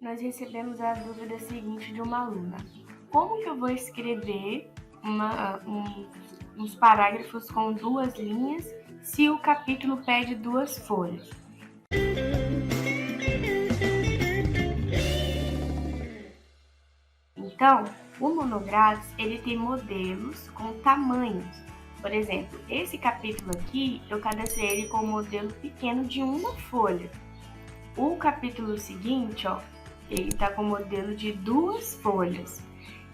nós recebemos a dúvida seguinte de uma aluna: como que eu vou escrever uns parágrafos com 2 linhas se o capítulo pede 2 folhas? Então, o Monográficos, ele tem modelos com tamanhos. Por exemplo, esse capítulo aqui, eu cadastrei ele com um modelo pequeno de uma folha. O capítulo seguinte, ó, ele está com o modelo de 2 folhas.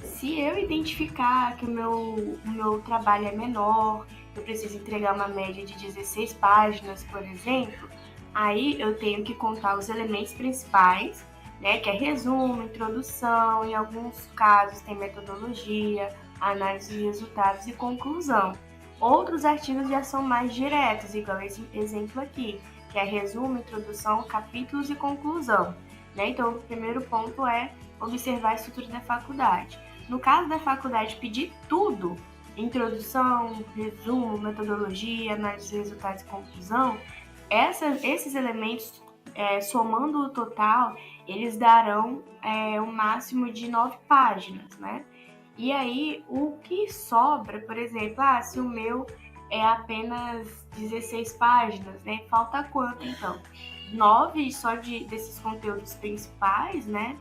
Se eu identificar que o meu trabalho é menor, eu preciso entregar uma média de 16 páginas, por exemplo, aí eu tenho que contar os elementos principais, né, que é resumo, introdução, em alguns casos tem metodologia, análise de resultados e conclusão. Outros artigos já são mais diretos, igual esse exemplo aqui, que é resumo, introdução, capítulos e conclusão. Né? Então, o primeiro ponto é observar a estrutura da faculdade. No caso da faculdade pedir tudo, introdução, resumo, metodologia, análise de resultados e conclusão, esses elementos, somando o total, eles darão um máximo de 9 páginas, né? E aí, o que sobra, por exemplo, se o meu é apenas 16 páginas, né? Falta quanto, então? 9 só desses conteúdos principais, né?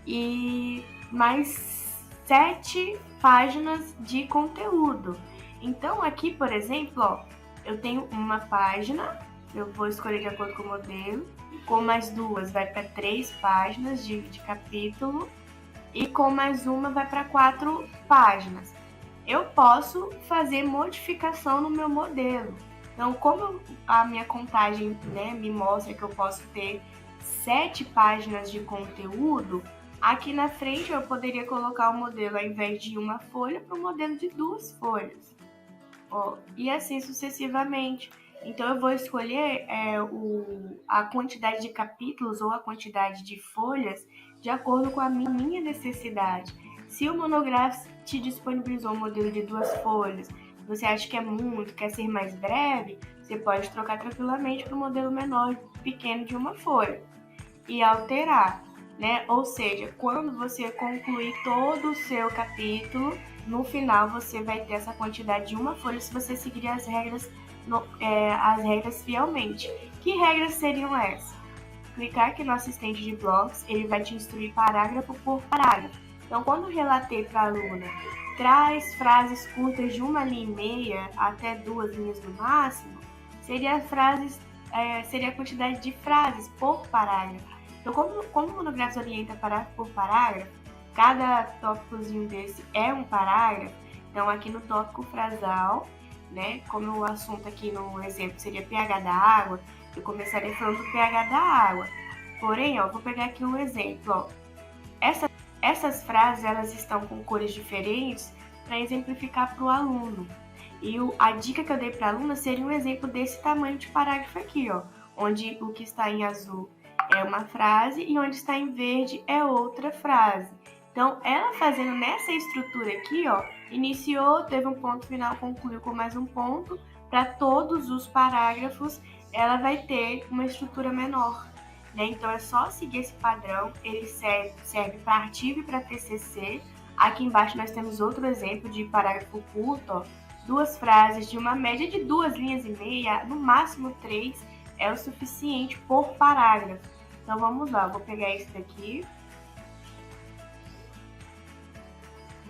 E mais 7 páginas de conteúdo. Então, aqui, por exemplo, ó, eu tenho uma página, eu vou escolher de acordo com o modelo, com mais 2 vai para 3 páginas de capítulo, e com mais uma vai para 4 páginas. Eu posso fazer modificação no meu modelo. Então, como a minha contagem, né, me mostra que eu posso ter 7 páginas de conteúdo, aqui na frente eu poderia colocar o modelo, ao invés de uma folha, para um modelo de 2 folhas. Ó, e assim sucessivamente. Então, eu vou escolher a quantidade de capítulos ou a quantidade de folhas de acordo com a minha necessidade. Se o Monográficos te disponibilizou um modelo de 2 folhas, você acha que é muito, quer ser mais breve, você pode trocar tranquilamente para o modelo menor, pequeno de uma folha e alterar, né? Ou seja, quando você concluir todo o seu capítulo, no final você vai ter essa quantidade de uma folha se você seguir as regras fielmente. Que regras seriam essas? Clicar aqui no assistente de blogs, ele vai te instruir parágrafo por parágrafo. Então, quando relatei para a aluna, traz frases curtas de 1 linha e meia até 2 linhas no máximo, seria a quantidade de frases por parágrafo. Então, como o Monográficos orienta parágrafo por parágrafo, cada tópicozinho desse é um parágrafo. Então, aqui no tópico frasal, né, como o assunto aqui no exemplo seria pH da água, eu começaria falando do pH da água. Porém, ó, vou pegar aqui um exemplo. Ó. Essas frases elas estão com cores diferentes para exemplificar para o aluno. E a dica que eu dei para a aluna seria um exemplo desse tamanho de parágrafo aqui, ó, onde o que está em azul é uma frase e onde está em verde é outra frase. Então, ela fazendo nessa estrutura aqui, ó, iniciou, teve um ponto final, concluiu com mais um ponto. Para todos os parágrafos, ela vai ter uma estrutura menor. Né? Então, é só seguir esse padrão. Ele serve para artigo e para TCC. Aqui embaixo nós temos outro exemplo de parágrafo curto, ó, 2 frases de uma média de 2 linhas e meia, no máximo 3, é o suficiente por parágrafo. Então, vamos lá. Vou pegar esse daqui.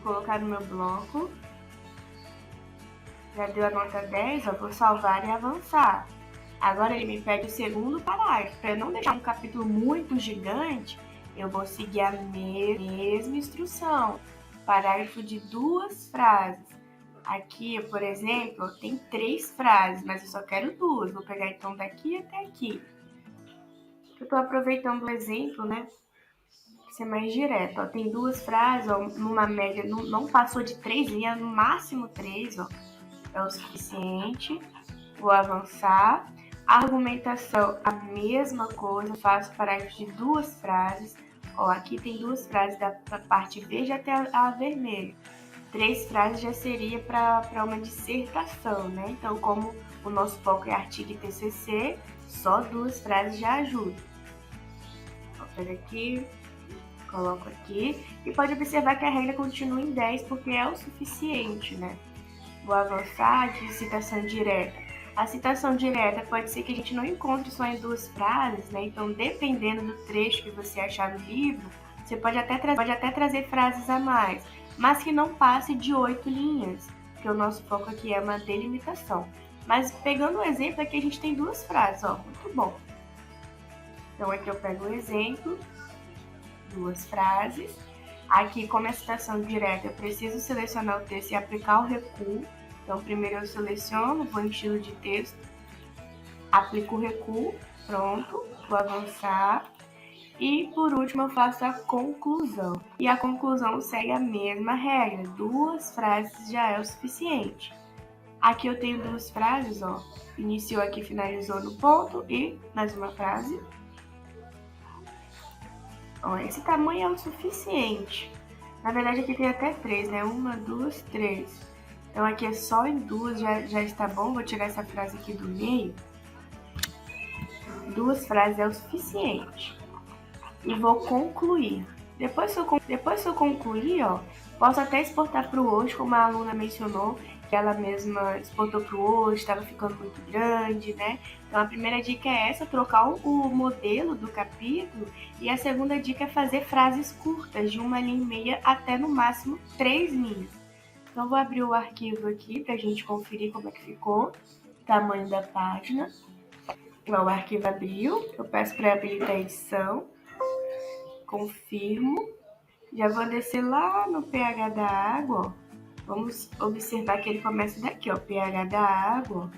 Colocar no meu bloco, já deu a nota 10, ó, vou salvar e avançar. Agora ele me pede o segundo parágrafo. Para eu não deixar um capítulo muito gigante, eu vou seguir a mesma instrução. Parágrafo de 2 frases. Aqui, por exemplo, tem 3 frases, mas eu só quero 2. Vou pegar então daqui até aqui. Eu estou aproveitando o exemplo, né? Ser mais direto, ó. Tem 2 frases, ó, numa média, não passou de 3 linhas, no máximo 3, ó, é o suficiente. Vou avançar. Argumentação, a mesma coisa, faço parágrafo de 2 frases. Ó, aqui tem 2 frases da parte verde até a vermelha. 3 frases já seria para uma dissertação, né? Então, como o nosso foco é artigo e TCC, só 2 frases já ajudam. Pega aqui, coloco aqui. E pode observar que a regra continua em 10 porque é o suficiente, né? Vou avançar de citação direta. A citação direta pode ser que a gente não encontre só em 2 frases, né? Então, dependendo do trecho que você achar no livro, você pode até trazer frases a mais, mas que não passe de 8 linhas, porque o nosso foco aqui é uma delimitação. Mas pegando o exemplo, aqui a gente tem 2 frases, ó, muito bom. Então, aqui eu pego o exemplo, 2 frases. Aqui, como é citação direta, eu preciso selecionar o texto e aplicar o recuo. Então, primeiro eu seleciono, vou em estilo de texto, aplico o recuo, pronto, vou avançar. E, por último, eu faço a conclusão. E a conclusão segue a mesma regra, 2 frases já é o suficiente. Aqui eu tenho 2 frases, ó, iniciou aqui, finalizou no ponto e mais uma frase. Ó, esse tamanho é o suficiente. Na verdade, aqui tem até 3, né? 1, 2, 3. Então, aqui é só em 2, já está bom. Vou tirar essa frase aqui do meio. 2 frases é o suficiente. E vou concluir. Depois que eu concluir, ó, posso até exportar para o Word, como a aluna mencionou, que ela mesma exportou para o Word, estava ficando muito grande, né? Então, a primeira dica é essa, trocar o modelo do capítulo. E a segunda dica é fazer frases curtas, de 1 linha e meia até no máximo 3 linhas. Então, vou abrir o arquivo aqui para a gente conferir como é que ficou o tamanho da página. Então, o arquivo abriu, eu peço para habilitar a edição, confirmo, já vou descer lá no pH da água, ó. Vamos observar que ele começa daqui, ó, pH da água.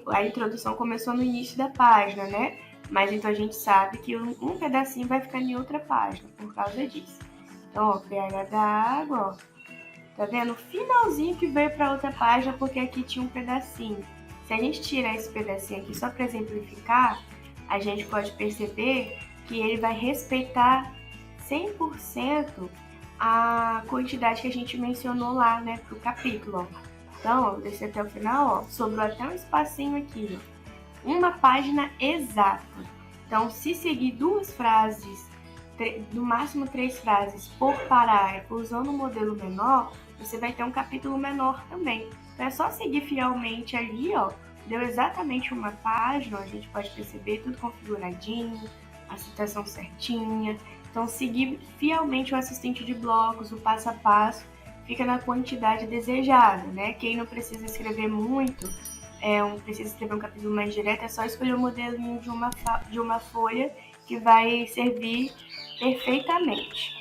A introdução começou no início da página, né? Mas então a gente sabe que um pedacinho vai ficar em outra página por causa disso. Então, ó, pH da água, ó. Tá vendo? O finalzinho que veio para outra página, porque aqui tinha um pedacinho. Se a gente tirar esse pedacinho aqui só para exemplificar, a gente pode perceber que ele vai respeitar 100% a quantidade que a gente mencionou lá, né, pro capítulo, ó. Então, ó, descer até o final, ó, sobrou até um espacinho aqui, ó. Uma página exata. Então, se seguir 2 frases, no máximo 3 frases por parágrafo, usando um modelo menor, você vai ter um capítulo menor também. Então, é só seguir fielmente ali, ó. Deu exatamente uma página, a gente pode perceber tudo configuradinho, a citação certinha. Então, seguir fielmente o assistente de blocos, o passo a passo, fica na quantidade desejada, né? Quem não precisa escrever muito, precisa escrever um capítulo mais direto, é só escolher o modelinho de uma folha que vai servir perfeitamente.